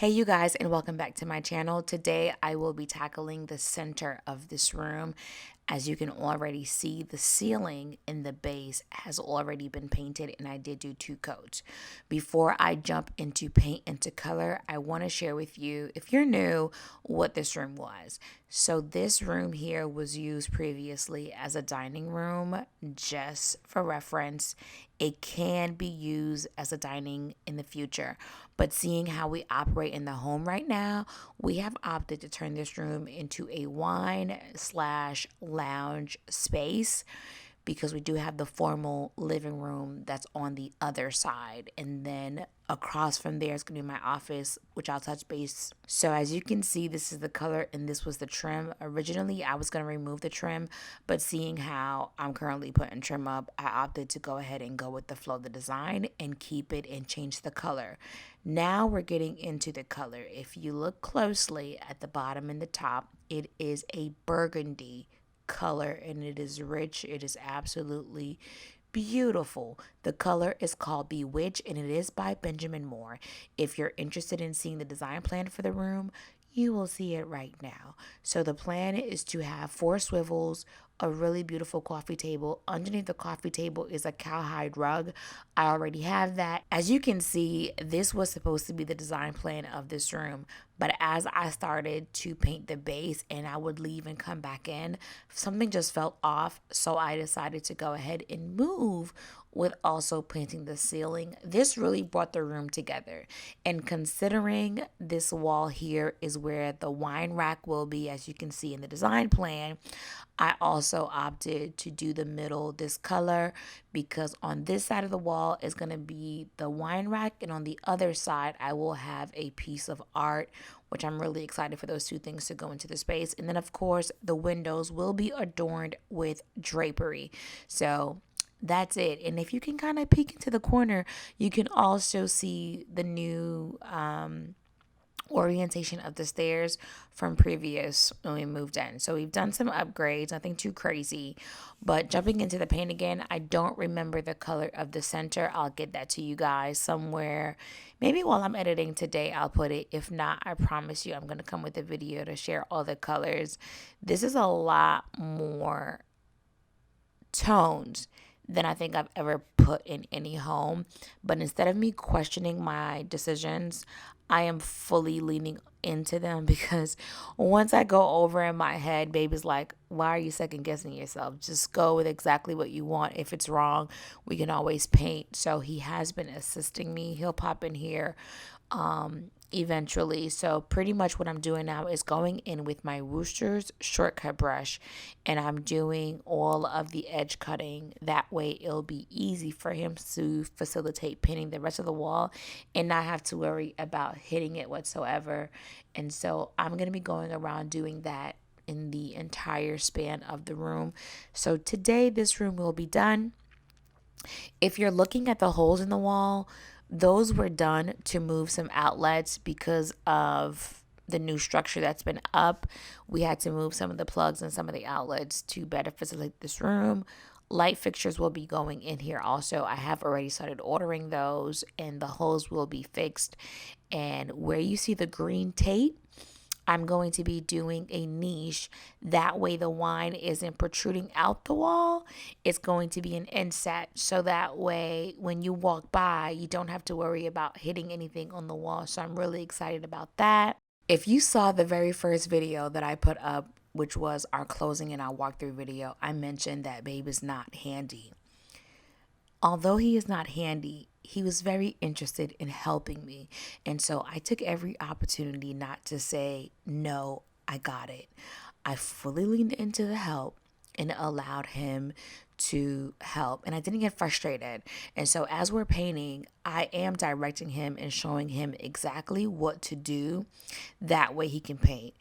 Hey you guys, and welcome back to my channel. Today I will be tackling the center of this room. As you can already see, the ceiling in the base has already been painted, and I did do 2 coats. Before I jump into paint into color, I want to share with you, if you're new, what this room was. So this room here was used previously as a dining room. Just for reference, it can be used as a dining in the future, but seeing how we operate in the home right now, we have opted to turn this room into a wine/lounge space, because we do have the formal living room that's on the other side. And then across from there is going to be my office, which I'll touch base. So as you can see, this is the color and this was the trim. Originally, I was going to remove the trim, but seeing how I'm currently putting trim up, I opted to go ahead and go with the flow of the design and keep it and change the color. Now we're getting into the color. If you look closely at the bottom and the top, it is a burgundy color and it is rich. It is absolutely beautiful. The color is called Bewitch and it is by Benjamin Moore. If you're interested in seeing the design plan for the room, you will see it right now. So the plan is to have 4 swivels, a really beautiful coffee table. Underneath the coffee table is a cowhide rug. I already have that. As you can see, this was supposed to be the design plan of this room, but as I started to paint the base and I would leave and come back in, something just felt off, so I decided to go ahead and move with also painting the ceiling. This really brought the room together. And considering this wall here is where the wine rack will be, as you can see in the design plan, I also opted to do the middle this color, because on this side of the wall is going to be the wine rack, and on the other side I will have a piece of art, which I'm really excited for those 2 things to go into the space. And then of course the windows will be adorned with drapery. So that's it. And if you can kind of peek into the corner, you can also see the new orientation of the stairs from previous when we moved in. So we've done some upgrades, nothing too crazy. But jumping into the paint again, I don't remember the color of the center. I'll get that to you guys somewhere. Maybe while I'm editing today, I'll put it. If not, I promise you I'm going to come with a video to share all the colors. This is a lot more tones than I think I've ever put in any home. But instead of me questioning my decisions, I am fully leaning into them, because once I go over in my head, baby's like, why are you second guessing yourself? Just go with exactly what you want. If it's wrong, we can always paint. So he has been assisting me. He'll pop in here eventually. So pretty much what I'm doing now is going in with my Wooster's shortcut brush, and I'm doing all of the edge cutting. That way it'll be easy for him to facilitate painting the rest of the wall and not have to worry about hitting it whatsoever. And so I'm going to be going around doing that in the entire span of the room. So today this room will be done. If you're looking at the holes in the wall, those were done to move some outlets because of the new structure that's been up. We had to move some of the plugs and some of the outlets to better facilitate this room. Light fixtures will be going in here also. I have already started ordering those, and the holes will be fixed. And where you see the green tape, I'm going to be doing a niche. That way the wine isn't protruding out the wall. It's going to be an inset. So that way when you walk by, you don't have to worry about hitting anything on the wall. So I'm really excited about that. If you saw the very first video that I put up, which was our closing and our walkthrough video, I mentioned that babe is not handy. Although he is not handy, he was very interested in helping me. And so I took every opportunity not to say, no, I got it. I fully leaned into the help and allowed him to help. And I didn't get frustrated. And so as we're painting, I am directing him and showing him exactly what to do. That way he can paint.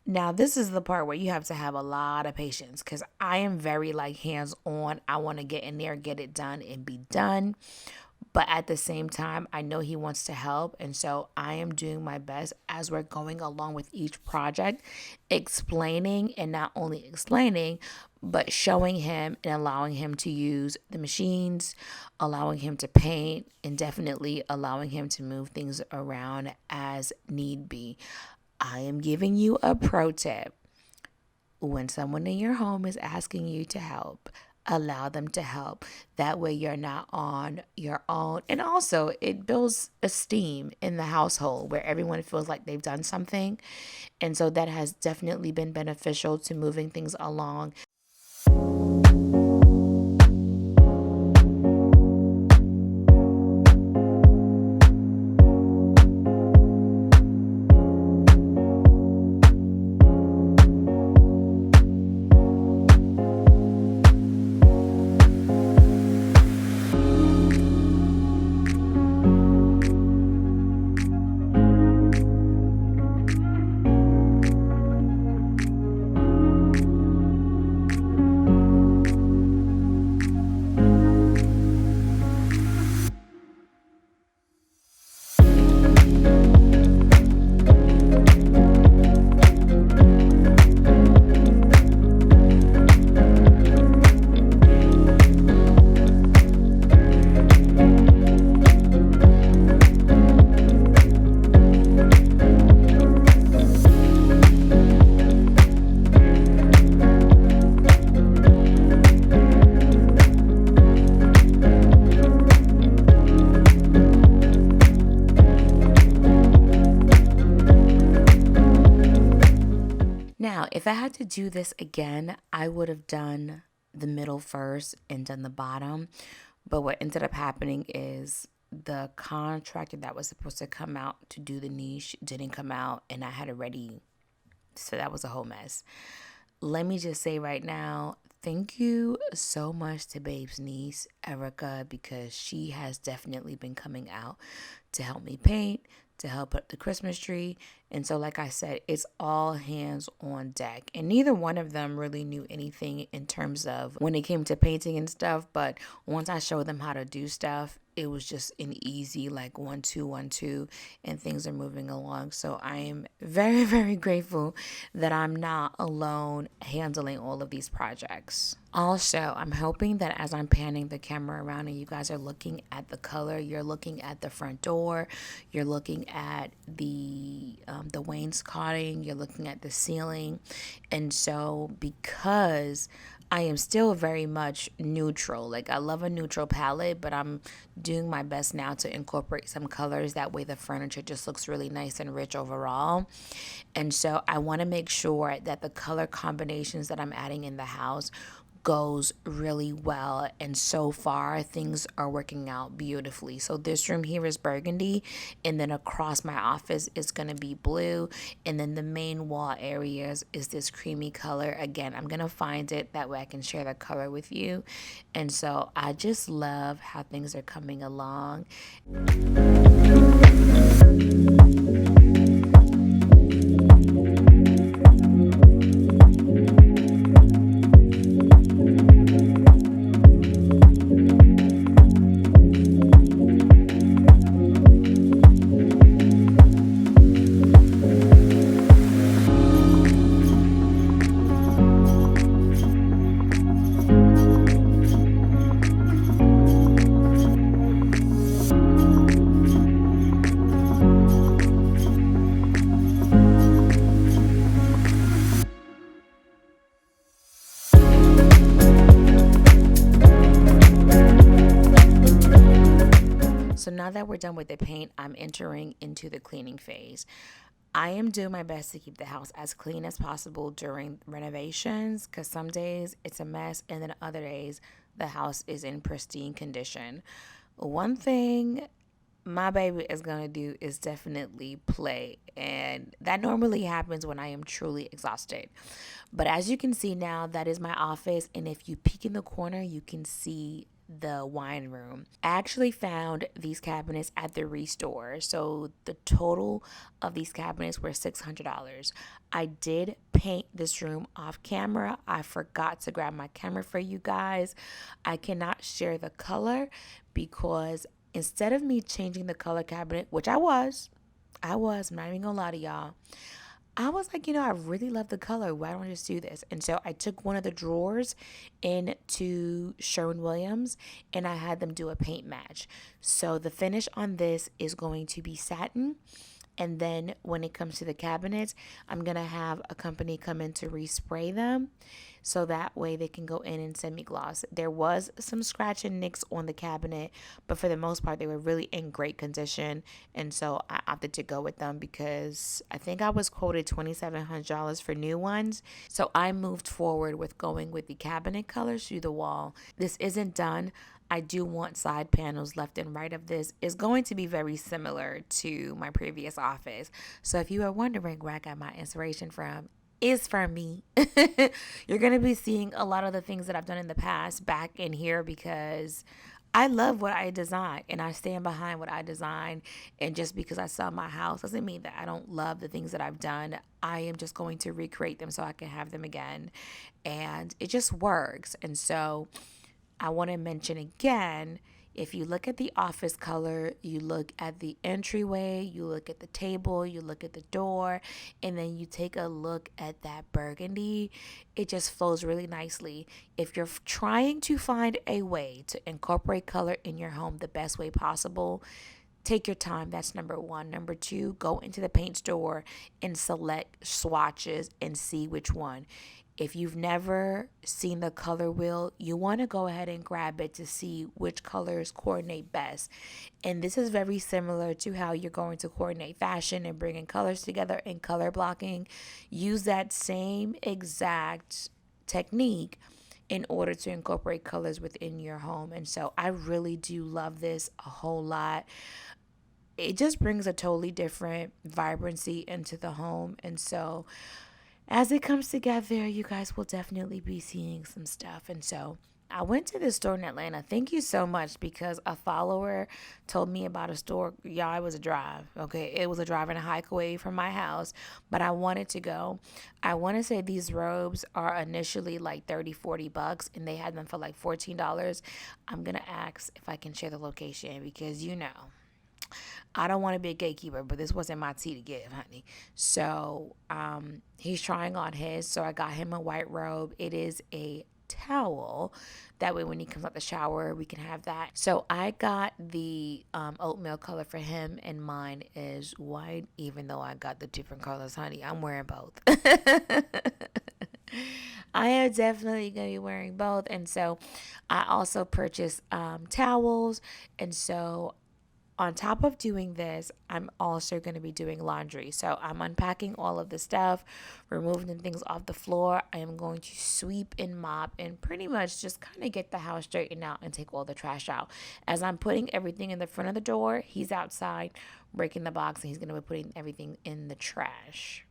Now, this is the part where you have to have a lot of patience, because I am very like hands-on. I want to get in there, get it done, and be done. But at the same time, I know he wants to help. And so I am doing my best as we're going along with each project, explaining, and not only explaining, but showing him and allowing him to use the machines, allowing him to paint, and definitely allowing him to move things around as need be. I am giving you a pro tip. When someone in your home is asking you to help, allow them to help. That way you're not on your own. And also, it builds esteem in the household where everyone feels like they've done something. And so that has definitely been beneficial to moving things along. Now, if I had to do this again, I would have done the middle first and done the bottom. But what ended up happening is the contractor that was supposed to come out to do the niche didn't come out, and I had already, so that was a whole mess. Let me just say right now, thank you so much to Babe's niece, Erica, because she has definitely been coming out to help me paint, to help put the Christmas tree. And so, like I said, it's all hands on deck. And neither one of them really knew anything in terms of when it came to painting and stuff. But once I showed them how to do stuff, it was just an easy, like 1, 2, 1, 2, and things are moving along. So I am very, very grateful that I'm not alone handling all of these projects. Also, I'm hoping that as I'm panning the camera around and you guys are looking at the color, you're looking at the front door, you're looking at the wainscoting, you're looking at the ceiling. And so because I am still very much neutral. Like, I love a neutral palette, but I'm doing my best now to incorporate some colors. That way the furniture just looks really nice and rich overall. And so I want to make sure that the color combinations that I'm adding in the house goes really well, and so far things are working out beautifully. So this room here is burgundy, and then across my office is going to be blue, and then the main wall areas is this creamy color. Again, I'm going to find it, that way I can share the color with you. And so I just love how things are coming along. So now that we're done with the paint, I'm entering into the cleaning phase. I am doing my best to keep the house as clean as possible during renovations, because some days it's a mess and then other days the house is in pristine condition. One thing my baby is going to do is definitely play, and that normally happens when I am truly exhausted. But as you can see now, that is my office, and if you peek in the corner, you can see the wine room. I actually found these cabinets at the restore. So the total of these cabinets were $600. I did paint this room off camera. I forgot to grab my camera for you guys. I cannot share the color because instead of me changing the color cabinet, which I'm not even gonna lie to y'all, I was like, I really love the color. Why don't I just do this? And so I took one of the drawers into Sherwin-Williams and I had them do a paint match. So the finish on this is going to be satin. And then when it comes to the cabinets, I'm going to have a company come in to respray them. So that way they can go in and semi-gloss. There was some scratch and nicks on the cabinet, but for the most part, they were really in great condition. And so I opted to go with them because I think I was quoted $2,700 for new ones. So I moved forward with going with the cabinet colors through the wall. This isn't done. I do want side panels left and right of this. Is going to be very similar to my previous office. So if you are wondering where I got my inspiration from, is from me. You're going to be seeing a lot of the things that I've done in the past back in here because I love what I design and I stand behind what I design. And just because I sell my house doesn't mean that I don't love the things that I've done. I am just going to recreate them so I can have them again. And it just works. And so I want to mention again, if you look at the office color, you look at the entryway, you look at the table, you look at the door, and then you take a look at that burgundy, it just flows really nicely. If you're trying to find a way to incorporate color in your home the best way possible, take your time. That's number one. Number two, go into the paint store and select swatches and see which one. If you've never seen the color wheel, you want to go ahead and grab it to see which colors coordinate best. And this is very similar to how you're going to coordinate fashion and bringing colors together and color blocking. Use that same exact technique in order to incorporate colors within your home. And so I really do love this a whole lot. It just brings a totally different vibrancy into the home. And so as it comes together, you guys will definitely be seeing some stuff. And so I went to this store in Atlanta. Thank you so much because a follower told me about a store. Y'all, it was a drive. Okay. It was a drive and a hike away from my house, but I wanted to go. I want to say these robes are initially like $30-$40 and they had them for like $14. I'm going to ask if I can share the location because I don't want to be a gatekeeper, but this wasn't my tea to give, honey. So he's trying on his. So I got him a white robe. It is a towel. That way when he comes out the shower, we can have that. So I got the oatmeal color for him, and mine is white, even though I got the different colors, honey. I'm wearing both. I am definitely going to be wearing both. And so I also purchased towels. And so on top of doing this, I'm also going to be doing laundry. So I'm unpacking all of the stuff, removing things off the floor. I am going to sweep and mop and pretty much just kind of get the house straightened out and take all the trash out. As I'm putting everything in the front of the door, he's outside breaking the box and he's going to be putting everything in the trash.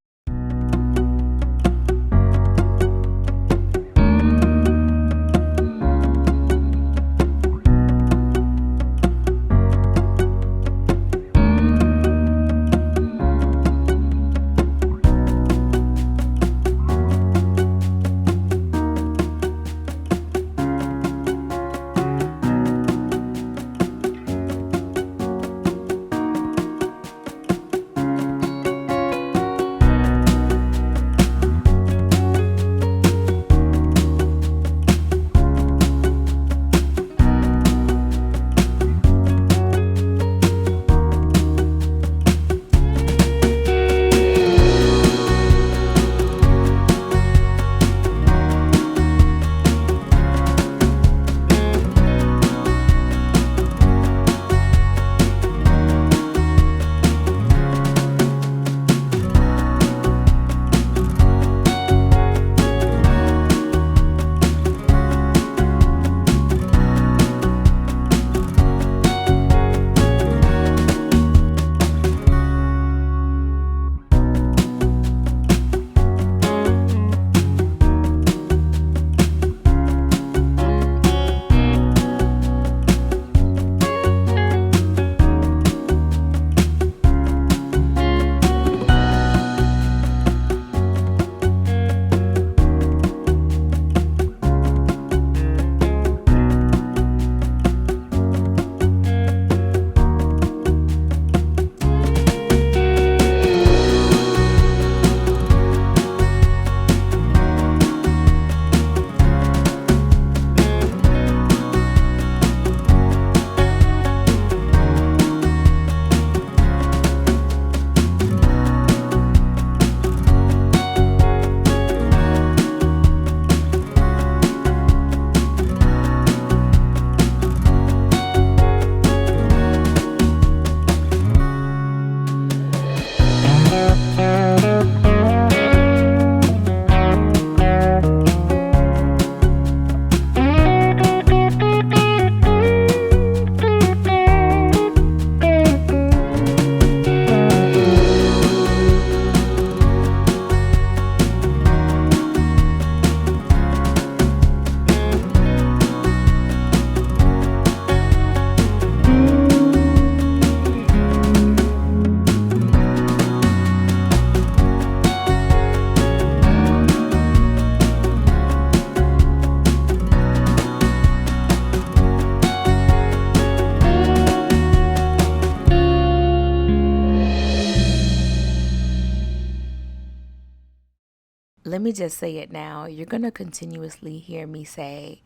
let me just say it now. You're going to continuously hear me say,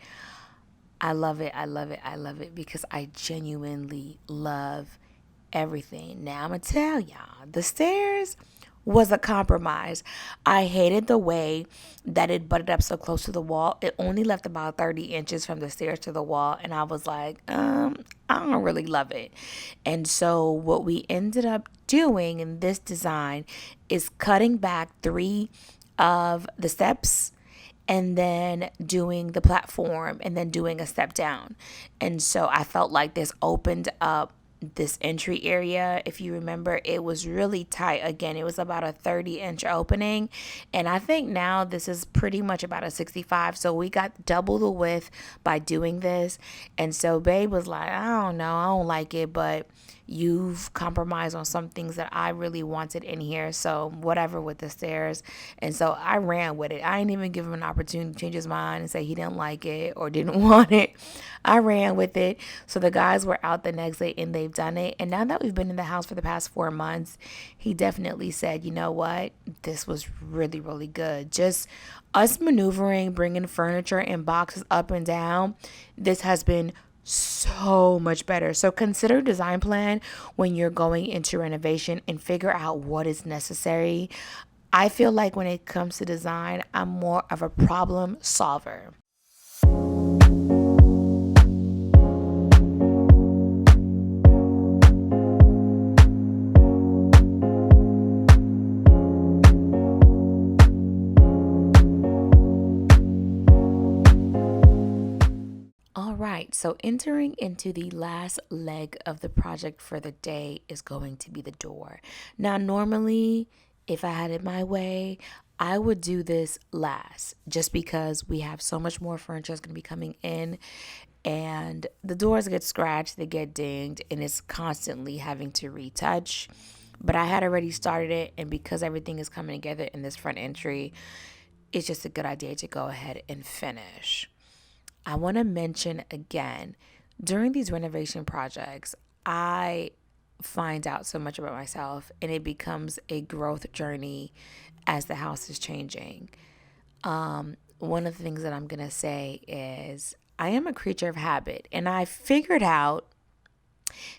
I love it, I love it, I love it, because I genuinely love everything. Now I'm going to tell y'all, the stairs was a compromise. I hated the way that it butted up so close to the wall. It only left about 30 inches from the stairs to the wall. And I was like, I don't really love it. And so what we ended up doing in this design is cutting back 3 of the steps and then doing the platform and then doing a step down. And so I felt like this opened up this entry area. If you remember, it was really tight. Again, it was about a 30-inch opening, and I think now this is pretty much about a 65, so we got double the width by doing this. And so babe was like, I don't know, I don't like it, but you've compromised on some things that I really wanted in here, so whatever with the stairs. And so I ran with it. I didn't even give him an opportunity to change his mind and say he didn't like it or didn't want it. I ran with it. So the guys were out the next day and they've done it. And now that we've been in the house for the past 4 months, he definitely said, you know what, this was really, really good. Just us maneuvering, bringing furniture and boxes up and down, this has been so much better. So consider design plan when you're going into renovation and figure out what is necessary. I feel like when it comes to design, I'm more of a problem solver. All right, so entering into the last leg of the project for the day is going to be the door. Now, normally, if I had it my way, I would do this last just because we have so much more furniture that's going to be coming in, and the doors get scratched, they get dinged, and it's constantly having to retouch. But I had already started it, and because everything is coming together in this front entry, it's just a good idea to go ahead and finish. I want to mention again, during these renovation projects, I find out so much about myself and it becomes a growth journey as the house is changing. One of the things that I'm going to say is I am a creature of habit, and I figured out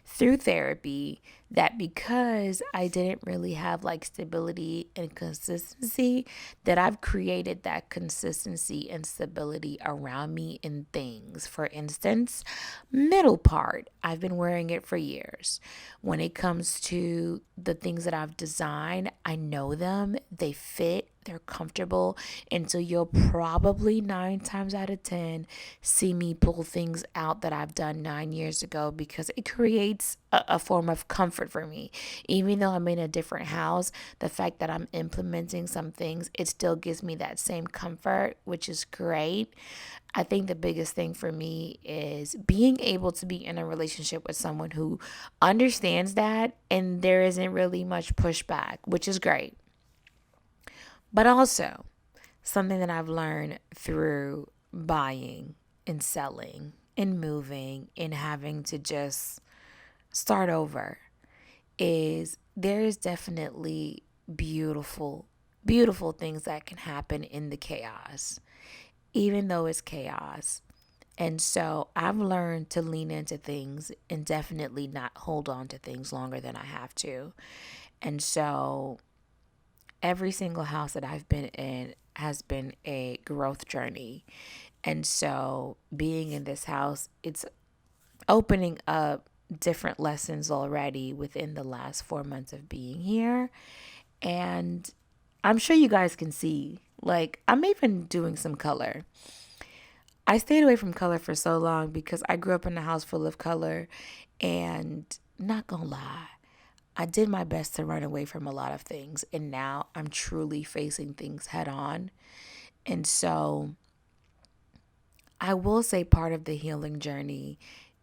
through therapy that because I didn't really have like stability and consistency, that I've created that consistency and stability around me in things. For instance, middle part, I've been wearing it for years. When it comes to the things that I've designed, I know them, they fit, they're comfortable, and so you'll probably 9 times out of 10 see me pull things out that I've done 9 years ago because it creates a form of comfort for me. Even though I'm in a different house, the fact that I'm implementing some things, it still gives me that same comfort, which is great. I think the biggest thing for me is being able to be in a relationship with someone who understands that and there isn't really much pushback, which is great. But also, something that I've learned through buying and selling and moving and having to just start over is there is definitely beautiful, beautiful things that can happen in the chaos, even though it's chaos. And so I've learned to lean into things and definitely not hold on to things longer than I have to. And so every single house that I've been in has been a growth journey. And so being in this house, it's opening up different lessons already within the last 4 months of being here. And I'm sure you guys can see, like, I'm even doing some color. I stayed away from color for so long because I grew up in a house full of color, and not gonna lie, I did my best to run away from a lot of things, and now I'm truly facing things head on. And so I will say part of the healing journey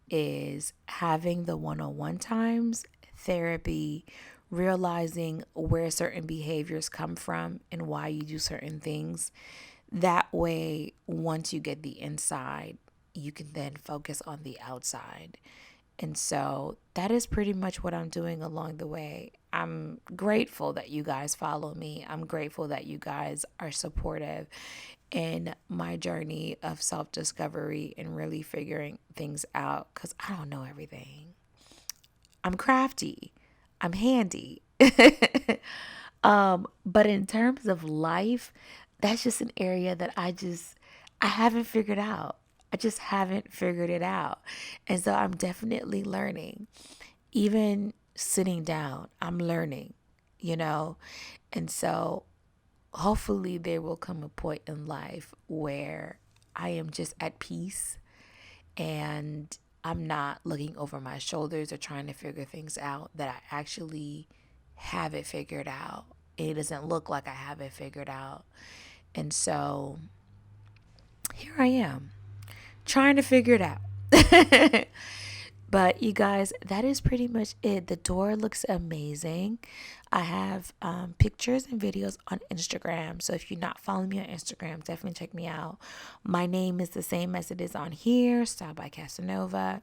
is having the one-on-one times, therapy, realizing where certain behaviors come from and why you do certain things. That way, once you get the inside, you can then focus on the outside. And so that is pretty much what I'm doing along the way. I'm grateful that you guys follow me. I'm grateful that you guys are supportive in my journey of self discovery and really figuring things out because I don't know everything. I'm crafty, I'm handy. But in terms of life, that's just an area that I haven't figured out. I just haven't figured it out. And so I'm definitely learning. Even sitting down, I'm learning, you know? And so hopefully there will come a point in life where I am just at peace and I'm not looking over my shoulders or trying to figure things out, that I actually have it figured out. It doesn't look like I have it figured out. And so here I am trying to figure it out. But you guys, that is pretty much it. The door looks amazing. I have pictures and videos on Instagram. So if you're not following me on Instagram, definitely check me out. My name is the same as it is on here, Style by Casanova.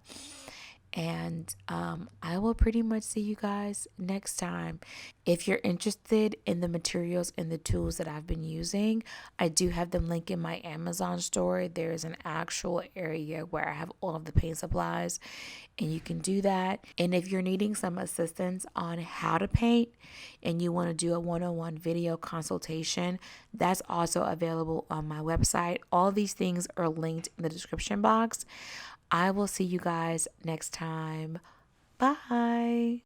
And I will pretty much see you guys next time. If you're interested in the materials and the tools that I've been using, I do have them linked in my Amazon store. There's an actual area where I have all of the paint supplies, and you can do that. And if you're needing some assistance on how to paint and you want to do a one-on-one video consultation, that's also available on my website. All these things are linked in the description box. I will see you guys next time. Bye.